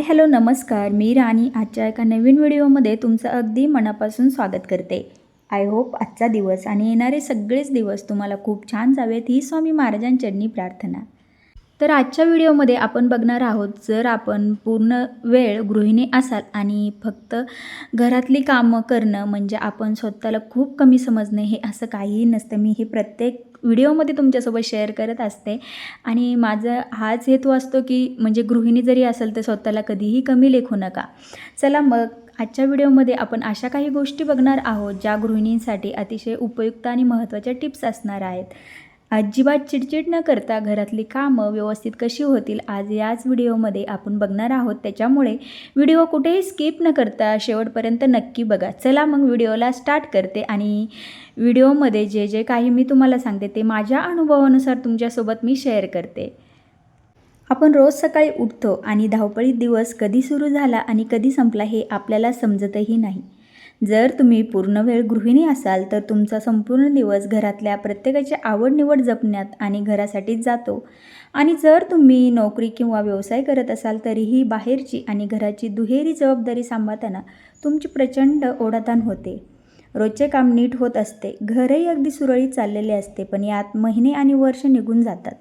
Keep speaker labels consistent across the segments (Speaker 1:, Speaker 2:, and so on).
Speaker 1: Hello नमस्कार. मी राणी आजच्या एका नवीन व्हिडिओमध्ये तुमचं अगदी मनापासून स्वागत करते. आय होप आजचा दिवस आणि येणारे सगळेच दिवस तुम्हाला खूप छान जावेत ही स्वामी महाराजांचरणी प्रार्थना. तर आजच्या व्हिडिओमध्ये आपण बघणार आहोत, जर आपण पूर्ण वेळ गृहिणी असाल आणि फक्त घरातली कामं करणं म्हणजे आपण स्वतःला खूप कमी समजणे, हे असं काहीही नसतं. मी हे प्रत्येक व्हिडिओमध्ये तुमच्यासोबत शेअर करत असते आणि माझा हाच हेतू असतो की म्हणजे गृहिणी जरी असेल तर स्वतःला कधीही कमी लेखू नका. चला मग आजच्या व्हिडिओमध्ये आपण अशा काही गोष्टी बघणार आहोत ज्या गृहिणींसाठी अतिशय उपयुक्त आणि महत्त्वाच्या टिप्स असणार आहेत. अजिबात चिडचिड न करता घरातली कामं व्यवस्थित कशी होतील आज याच व्हिडिओमध्ये आपण बघणार आहोत. त्याच्यामुळे व्हिडिओ कुठेही स्किप न करता शेवटपर्यंत नक्की बघा. चला मग व्हिडिओला स्टार्ट करते आणि व्हिडिओमध्ये जे जे काही मी तुम्हाला सांगते ते माझ्या अनुभवानुसार तुमच्यासोबत मी शेअर करते. आपण रोज सकाळी उठतो आणि धावपळीत दिवस कधी सुरू झाला आणि कधी संपला हे आपल्याला समजतही नाही. जर तुम्ही पूर्ण वेळ गृहिणी असाल तर तुमचा संपूर्ण दिवस घरातल्या प्रत्येकाची आवडनिवड जपण्यात आणि घरासाठीच जातो. आणि जर तुम्ही नोकरी किंवा व्यवसाय करत असाल तरीही बाहेरची आणि घराची दुहेरी जबाबदारी सांभाळताना तुमची प्रचंड ओढाताण होते. रोजचे काम नीट होत असते, घरही अगदी सुरळीत चाललेले असते, पण यात महिने आणि वर्ष निघून जातात.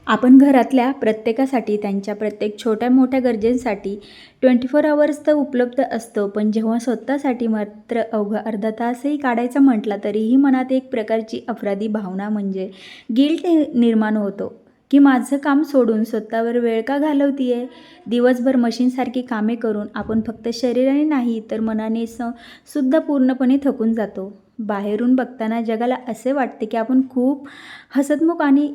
Speaker 1: आपण घरातल्या प्रत्येकासाठी त्यांच्या प्रत्येक छोट्या मोठ्या गरजेंसाठी 24 आवर्स तर उपलब्ध असतो, पण जेव्हा स्वतःसाठी मात्र अवघा अर्धा तासही काढायचा म्हटला तरीही मनात एक प्रकारची अपराधी भावना म्हणजे गिल्ट निर्माण होतो की माझं काम सोडून स्वतःवर वेळ का घालवतीये. दिवसभर मशीनसारखी कामे करून आपण फक्त शरीराने नाही तर मनाने सुद्धा पूर्णपणे थकून जातो. बाहेरून बघताना जगाला असे वाटते की आपण खूप हसतमुख आणि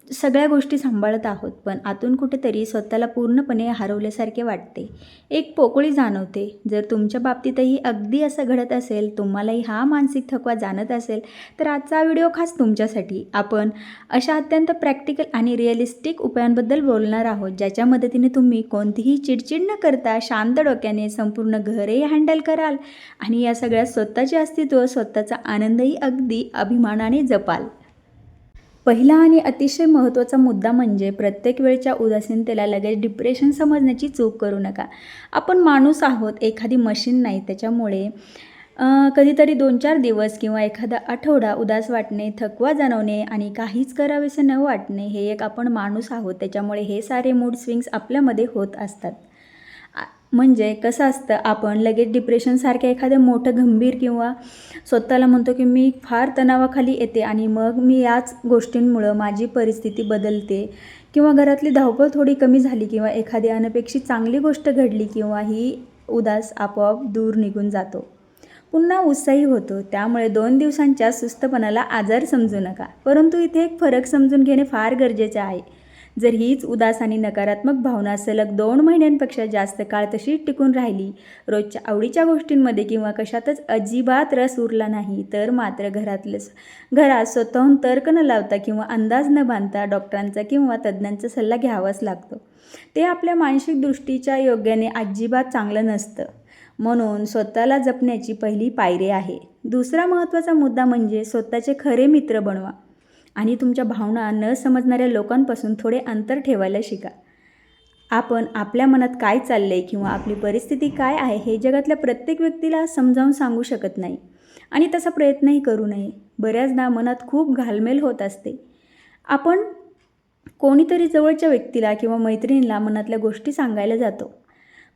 Speaker 1: सगळ्या गोष्टी सांभाळत आहोत, पण आतून कुठेतरी स्वतःला पूर्णपणे हरवल्यासारखे वाटते, एक पोकळी जाणवते. जर तुमच्या बाबतीतही अगदी असं घडत असेल, तुम्हालाही हा मानसिक थकवा जाणत असेल तर आजचा व्हिडिओ खास तुमच्यासाठी. आपण अशा अत्यंत प्रॅक्टिकल आणि रिअलिस्टिक उपायांबद्दल बोलणार आहोत ज्याच्या मदतीने तुम्ही कोणतीही चिडचिड न करता शांत डोक्याने संपूर्ण घरही हँडल कराल आणि या सगळ्यात स्वतःचे अस्तित्व, स्वतःचा आनंदही अगदी अभिमानाने जपाल. पहिला आणि अतिशय महत्त्वाचा मुद्दा म्हणजे प्रत्येक वेळच्या उदासीनतेला लगेच डिप्रेशन समजण्याची चूक करू नका. आपण माणूस आहोत, एखादी मशीन नाही. त्याच्यामुळे कधीतरी 2-4 दिवस किंवा एखादा आठवडा उदास वाटणे, थकवा जाणवणे आणि काहीच करावेसे न वाटणे हे एक आपण माणूस आहोत. त्याच्यामुळे हे सारे मूड स्विंग्स आपल्यामध्ये होत असतात. म्हणजे कसं असतं, आपण लगेच डिप्रेशनसारख्या एखादं मोठं गंभीर किंवा स्वतःला म्हणतो की मी फार तणावाखाली येते आणि मग मी याच गोष्टींमुळं माझी परिस्थिती बदलते किंवा घरातली धावपळ थोडी कमी झाली किंवा एखादी अनपेक्षित चांगली गोष्ट घडली किंवा ही उदास आपोआप दूर निघून जातो, पुन्हा उत्साही होतो. त्यामुळे 2 दिवसांच्या सुस्तपणाला आजार समजू नका, परंतु इथे एक फरक समजून घेणे फार गरजेचे आहे. जर हीच उदास आणि नकारात्मक भावना सलग 2 महिन्यांपेक्षा जास्त काळ तशीच टिकून राहिली, रोजच्या आवडीच्या गोष्टींमध्ये किंवा कशातच अजिबात रस उरला नाही, तर मात्र घरात स्वतःहून तर्क न लावता किंवा अंदाज न बांधता डॉक्टरांचा किंवा तज्ज्ञांचा सल्ला घ्यावाच लागतो. ते आपल्या मानसिक दृष्टीच्या योग्याने अजिबात चांगलं नसतं. म्हणून स्वतःला जपण्याची पहिली पायरी आहे. दुसरा महत्त्वाचा मुद्दा म्हणजे स्वतःचे खरे मित्र बनवा आणि तुमच्या भावना न समजणाऱ्या लोकांपासून थोडे अंतर ठेवायला शिका. आपण आपल्या मनात काय चाललंय किंवा आपली परिस्थिती काय आहे हे जगातल्या प्रत्येक व्यक्तीला समजावून सांगू शकत नाही आणि तसा प्रयत्नही करू नये. बऱ्याचदा मनात खूप घालमेल होत असते. आपण कोणीतरी जवळच्या व्यक्तीला किंवा मैत्रिणीला मनातल्या गोष्टी सांगायला जातो,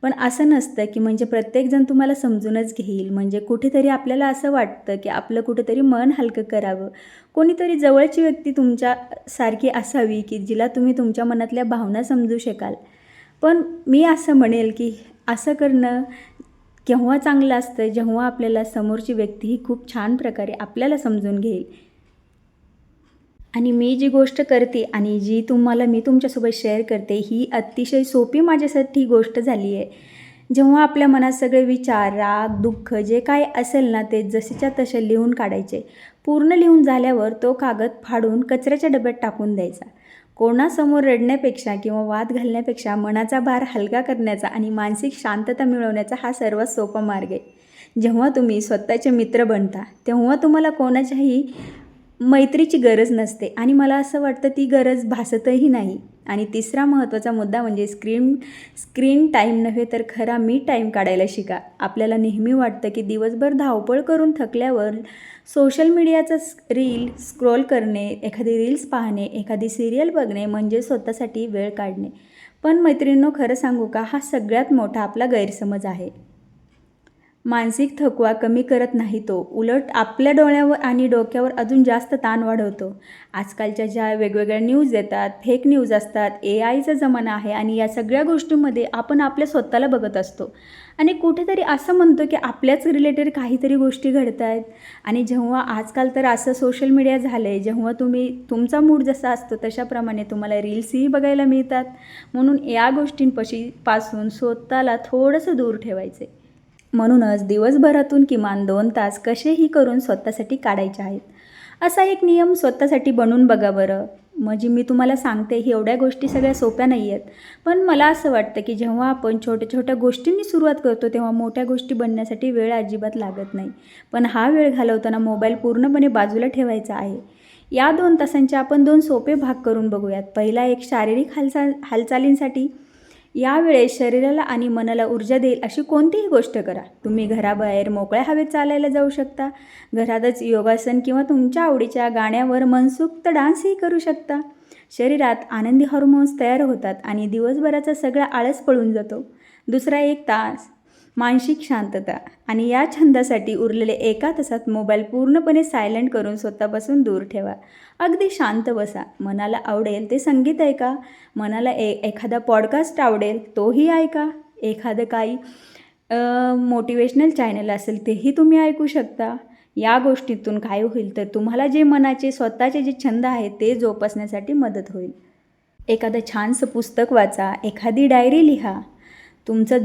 Speaker 1: पण असं नसतं की म्हणजे प्रत्येकजण तुम्हाला समजूनच घेईल. म्हणजे कुठेतरी आपल्याला असं वाटतं की आपलं कुठेतरी मन हलकं करावं. कोणीतरी जवळची व्यक्ती तुमच्यासारखी असावी की जिला तुम्ही तुमच्या मनातल्या भावना समजू शकाल. पण मी असं म्हणेल की असं करणं केव्हा चांगलं असतं, जेव्हा आपल्याला समोरची व्यक्ती ही खूप छान प्रकारे आपल्याला समजून घेईल. आणि मी जी गोष्ट करते आणि जी मी तुमच्यासोबत शेअर करते ही अतिशय सोपी माझ्यासाठी गोष्ट झाली आहे. जेव्हा आपल्या मनात सगळे विचार, राग, दुःख जे काय असेल ना ते जसेच्या तसे लिहून काढायचे. पूर्ण लिहून झाल्यावर तो कागद फाडून कचऱ्याच्या डब्यात टाकून द्यायचा. कोणासमोर रडण्यापेक्षा किंवा वाद घालण्यापेक्षा मनाचा भार हलका करण्याचा आणि मानसिक शांतता मिळवण्याचा हा सर्वात सोपा मार्ग आहे. जेव्हा तुम्ही स्वतःचे मित्र बनता तेव्हा तुम्हाला कोणाच्याही मैत्रीची गरज नसते आणि मला असं वाटतं ती गरज भासतही नाही. आणि तिसरा महत्त्वाचा मुद्दा म्हणजे स्क्रीन टाईम नव्हे तर खरा मी टाईम काढायला शिका. आपल्याला नेहमी वाटतं की दिवसभर धावपळ करून थकल्यावर सोशल मीडियाचा रील स्क्रोल करणे, एखादी रील्स पाहणे, एखादी सिरियल बघणे म्हणजे स्वतःसाठी वेळ काढणे. पण मैत्रिणींनो, खरं सांगू का, हा सगळ्यात मोठा आपला गैरसमज आहे. मानसिक थकवा कमी करत नाही तो, उलट आपल्या डोळ्यावर आणि डोक्यावर अजून जास्त ताण वाढवतो. आजकालच्या ज्या वेगवेगळ्या न्यूज येतात, फेक न्यूज असतात, AIचा जमाना आहे आणि या सगळ्या गोष्टींमध्ये आपण आपल्या स्वतःला बघत असतो आणि कुठेतरी असं म्हणतो की आपल्याच रिलेटेड काहीतरी गोष्टी घडत आहेत. आणि जेव्हा आजकाल तर असं सोशल मीडिया झालं आहे, जेव्हा तुमचा मूड जसा असतो तशाप्रमाणे तुम्हाला रील्सही बघायला मिळतात. म्हणून या गोष्टींपासून स्वतःला थोडंसं दूर ठेवायचे. म्हणूनच दिवसभरातून किमान 2 तास कसेही करून स्वतःसाठी काढायचे आहेत. असा एक नियम स्वतःसाठी बनवून बघा बरं. म्हणजे मी तुम्हाला सांगते, ही एवढ्या गोष्टी सगळ्या सोप्या नाही आहेत. पण मला असं वाटतं की जेव्हा आपण छोट्या-छोट्या गोष्टींनी सुरुवात करतो तेव्हा मोठ्या गोष्टी बनण्यासाठी वेळ अजिबात लागत नाही. पण हा वेळ घालवताना मोबाईल पूर्णपणे बाजूला ठेवायचा आहे. या 2 तासांचे आपण 2 सोपे भाग करून बघूयात. पहिला एक शारीरिक हालचालींसाठी. यावेळेस शरीराला आणि मनाला ऊर्जा देईल अशी कोणतीही गोष्ट करा. तुम्ही घराबाहेर मोकळ्या हवेत चालायला जाऊ शकता. घरातच योगासन किंवा तुमच्या आवडीच्या गाण्यावर मनसोक्त डान्सही करू शकता. शरीरात आनंदी हार्मोन्स तयार होतात आणि दिवसभराचा सगळा आळस पळून जातो. दुसरा 1 तास मानसिक शांतता. आणि या छंदासाठी उरलेले 1 तासात मोबाईल पूर्णपणे सायलेंट करून स्वतःपासून दूर ठेवा. अगदी शांत बसा. मनाला आवडेल ते संगीत ऐका. मनाला एखादा पॉडकास्ट आवडेल तोही ऐका. एखादं काही मोटिवेशनल चॅनल असेल तेही तुम्ही ऐकू शकता. या गोष्टीतून काय होईल तर तुम्हाला जे मनाचे स्वतःचे जे छंद आहेत ते जोपासण्यासाठी मदत होईल. एखादं छानसं पुस्तक वाचा, एखादी डायरी लिहा. तुमचा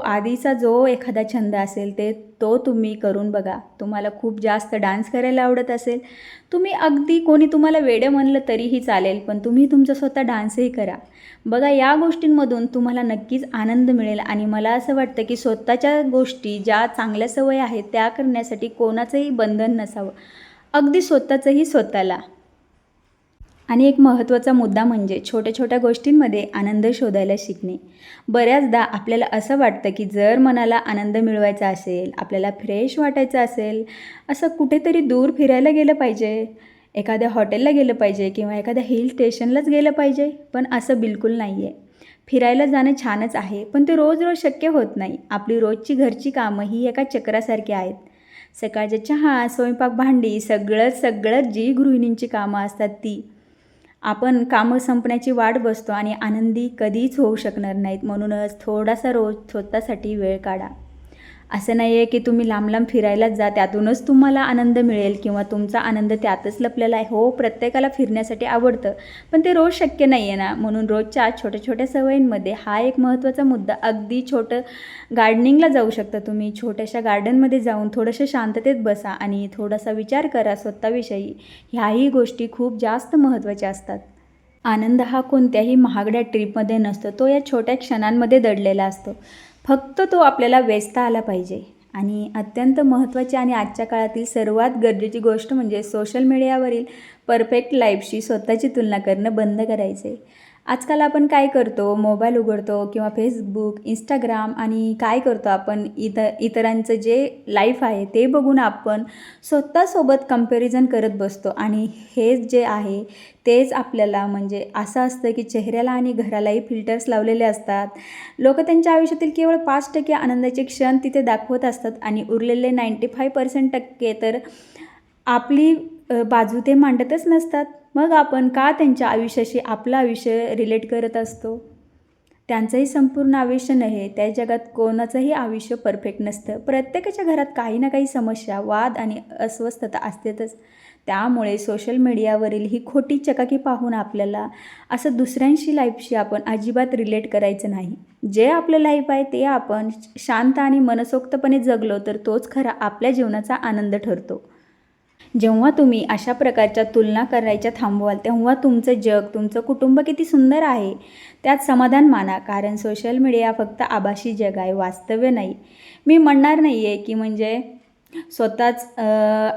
Speaker 1: आधीचा एखादा छंद असेल तो तुम्ही करून बघा. तुम्हाला खूप जास्त डान्स करायला आवडत असेल, तुम्ही अगदी कोणी तुम्हाला वेडं म्हणलं तरीही चालेल, पण तुम्ही तुमचा स्वतः डान्सही करा. बघा, या गोष्टींमधून तुम्हाला नक्कीच आनंद मिळेल. आणि मला असं वाटतं की स्वतःच्या गोष्टी ज्या चांगल्या सवयी आहेत त्या करण्यासाठी कोणाचंही बंधन नसावं, अगदी स्वतःचंही स्वतःला. आणि एक महत्त्वाचा मुद्दा म्हणजे छोट्या गोष्टींमध्ये आनंद शोधायला शिकणे. बऱ्याचदा आपल्याला असं वाटतं की जर मनाला आनंद मिळवायचा असेल, आपल्याला फ्रेश वाटायचं असेल, असं कुठेतरी दूर फिरायला गेलं पाहिजे, एखाद्या हॉटेलला गेलं पाहिजे किंवा एखाद्या हिल स्टेशनलाच गेलं पाहिजे. पण असं बिलकुल नाही आहे. फिरायला जाणं छानच आहे, पण ते रोज शक्य होत नाही. आपली रोजची घरची कामं ही एका चक्रासारखी आहेत. सकाळच्या चहा, स्वयंपाक, भांडी, सगळं जी गृहिणींची कामं असतात ती. आपण कामं संपण्याची वाट बसतो आणि आनंदी कधीच होऊ शकणार नाहीत. म्हणूनच थोडासा रोज स्वतःसाठी वेळ काढा. असं नाही आहे की तुम्ही लांब फिरायलाच जा, त्यातूनच तुम्हाला आनंद मिळेल किंवा तुमचा आनंद त्यातच लपलेला आहे. हो, प्रत्येकाला फिरण्यासाठी आवडतं, पण ते रोज शक्य नाही आहे ना. म्हणून रोजच्या छोट्या सवयींमध्ये हा एक महत्त्वाचा मुद्दा. अगदी छोटं गार्डनिंगला जाऊ शकता तुम्ही. छोट्याशा गार्डनमध्ये जाऊन थोडंसं शांततेत बसा आणि थोडासा विचार करा स्वतःविषयी. ह्याही गोष्टी खूप जास्त महत्त्वाच्या असतात. आनंद हा कोणत्याही महागड्या ट्रिपमध्ये नसतो, तो या छोट्या क्षणांमध्ये दडलेला असतो. फक्त तो आपल्याला वेचता आला पाहिजे. आणि अत्यंत महत्त्वाची आणि आजच्या काळातील सर्वात गरजेची गोष्ट म्हणजे सोशल मीडियावरील परफेक्ट लाईफशी स्वतःची तुलना करणं बंद करायचे. आजकाल आपण काय करतो, मोबाईल उघडतो किंवा फेसबुक, इंस्टाग्राम आणि काय करतो आपण, इतरांचं जे लाईफ आहे ते बघून आपण स्वतःसोबत कंपॅरिझन करत बसतो. आणि हेच जे आहे तेच आपल्याला म्हणजे असं असतं की चेहऱ्याला आणि घरालाही फिल्टर्स लावलेले असतात. लोक त्यांच्या आयुष्यातील केवळ 5% आनंदाचे क्षण तिथे दाखवत असतात आणि उरलेले 95% तर आपली बाजू ते मांडतच नसतात. मग आपण का त्यांच्या आयुष्याशी आपलं आयुष्य रिलेट करत असतो? त्यांचंही संपूर्ण आयुष्य नव्हे, त्या जगात कोणाचंही आयुष्य परफेक्ट नसतं. प्रत्येकाच्या घरात काही ना काही समस्या, वाद आणि अस्वस्थता असतेच. त्यामुळे सोशल मीडियावरील ही खोटी चकाकी पाहून आपल्याला असं दुसऱ्यांशी लाईफशी आपण अजिबात रिलेट करायचं नाही. जे आपलं लाईफ आहे ते आपण शांत आणि मनसोक्तपणे जगलो तर तोच खरा आपल्या जीवनाचा आनंद ठरतो. जेव्हा तुम्ही अशा प्रकारच्या तुलना करायच्या थांबवाल तेव्हा तुमचं जग, तुमचं कुटुंब किती सुंदर आहे त्यात समाधान माना. कारण सोशल मीडिया फक्त आभासी जग आहे, वास्तव्य नाही. मी म्हणणार नाही आहे की म्हणजे स्वतःच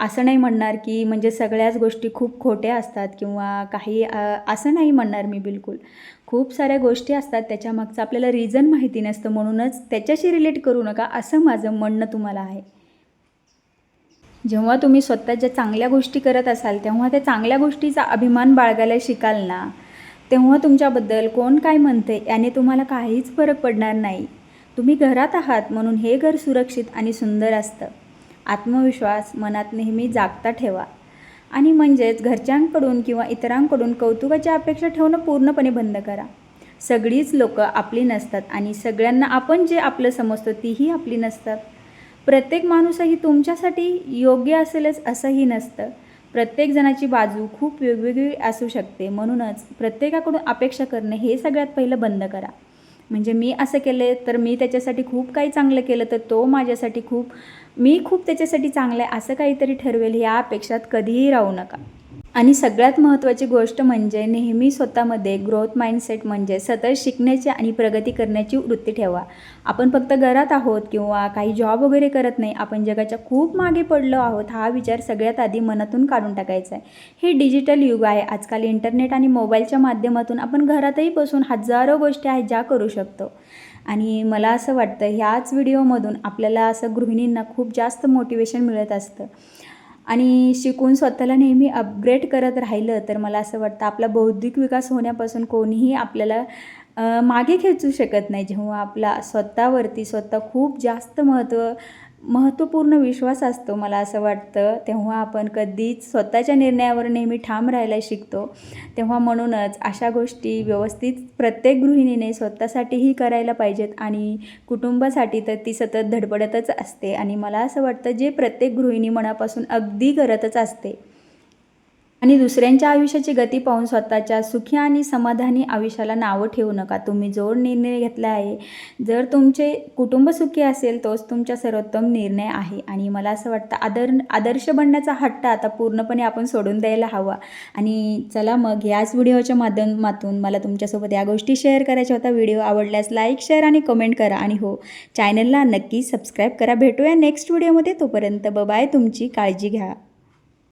Speaker 1: असं नाही म्हणणार की म्हणजे सगळ्याच गोष्टी खूप खोट्या असतात किंवा काही असं नाही म्हणणार मी बिलकुल. खूप साऱ्या गोष्टी असतात त्याच्यामागचं आपल्याला रिझन माहिती नसतं, म्हणूनच त्याच्याशी रिलेट करू नका असं माझं म्हणणं तुम्हाला आहे. जेव्हा तुम्ही स्वतः ज्या चांगल्या गोष्टी करत असाल तेव्हा त्या चांगल्या गोष्टीचा अभिमान बाळगायला शिकाल ना, तेव्हा तुमच्याबद्दल कोण काय म्हणते याने तुम्हाला काहीच फरक पडणार नाही. तुम्ही घरात आहात म्हणून हे घर सुरक्षित आणि सुंदर असतं. आत्मविश्वास मनात नेहमी जागता ठेवा आणि म्हणजेच घरच्यांकडून किंवा इतरांकडून कौतुकाची अपेक्षा ठेवणं पूर्णपणे बंद करा. सगळीच लोकं आपली नसतात आणि सगळ्यांना आपण जे आपलं समजतो तीही आपली नसतात. प्रत्येक माणूसही तुमच्यासाठी योग्य असेलच असंही नसतं. प्रत्येक जणाची बाजू खूप वेगवेगळी असू शकते. म्हणूनच प्रत्येकाकडून अपेक्षा करणं हे सगळ्यात पहिलं बंद करा. म्हणजे मी असं केलं तर मी त्याच्यासाठी खूप काही चांगलं केलं तर तो माझ्यासाठी मी खूप त्याच्यासाठी चांगलं आहे असं काहीतरी ठरवेल या अपेक्षात कधीही राहू नका. आणि सगळ्यात महत्त्वाची गोष्ट म्हणजे नेहमी स्वतःमध्ये ग्रोथ माइंडसेट म्हणजे सतत शिकण्याची आणि प्रगती करण्याची वृत्ती ठेवा. आपण फक्त घरात आहोत किंवा काही जॉब वगैरे करत नाही, आपण जगाच्या खूप मागे पडलो आहोत हा विचार सगळ्यात आधी मनातून काढून टाकायचा आहे. हे डिजिटल युग आहे. आजकाल इंटरनेट आणि मोबाईलच्या माध्यमातून आपण घरातही बसून हजारो गोष्टी आहेत ज्या करू शकतो. आणि मला असं वाटतं ह्याच व्हिडिओमधून आपल्याला असं गृहिणींना खूप जास्त मोटिवेशन मिळत असतं. आणि शिकून स्वतःला नेहमी अपग्रेड करत राहिलं तर मला असं वाटतं आपला बौद्धिक विकास होण्यापासून कोणीही आपल्याला मागे खेचू शकत नाही. जेव्हा आपला स्वतःवरती खूप जास्त महत्त्वपूर्ण विश्वास असतो मला असं वाटतं, तेव्हा आपण कधीच स्वतःच्या निर्णयावर नेहमी ठाम राहायला शिकतो. तेव्हा म्हणूनच अशा गोष्टी व्यवस्थित प्रत्येक गृहिणीने स्वतःसाठीही करायला पाहिजेत आणि कुटुंबासाठी तर ती सतत धडपडतच असते आणि मला असं वाटतं जे प्रत्येक गृहिणी मनापासून अगदी करतच असते. आणि दुसऱ्यांच्या आयुष्याची गती पाहून स्वतःच्या सुखी आणि समाधानी आयुष्याला नावं ठेवू नका. तुम्ही जो निर्णय घेतला आहे, जर तुमचे कुटुंब सुखी असेल तोच तुमचा सर्वोत्तम निर्णय आहे. आणि मला असं वाटतं आदर्श बनण्याचा हट्ट आता पूर्णपणे आपण सोडून द्यायला हवा. आणि चला मग याच व्हिडिओच्या माध्यमातून मला तुमच्यासोबत या गोष्टी शेअर करायच्या होत्या. व्हिडिओ आवडल्यास लाईक, शेअर आणि कमेंट करा आणि हो, चॅनलला नक्की सबस्क्राईब करा. भेटूया नेक्स्ट व्हिडिओमध्ये. तोपर्यंत बाय. तुमची काळजी घ्या.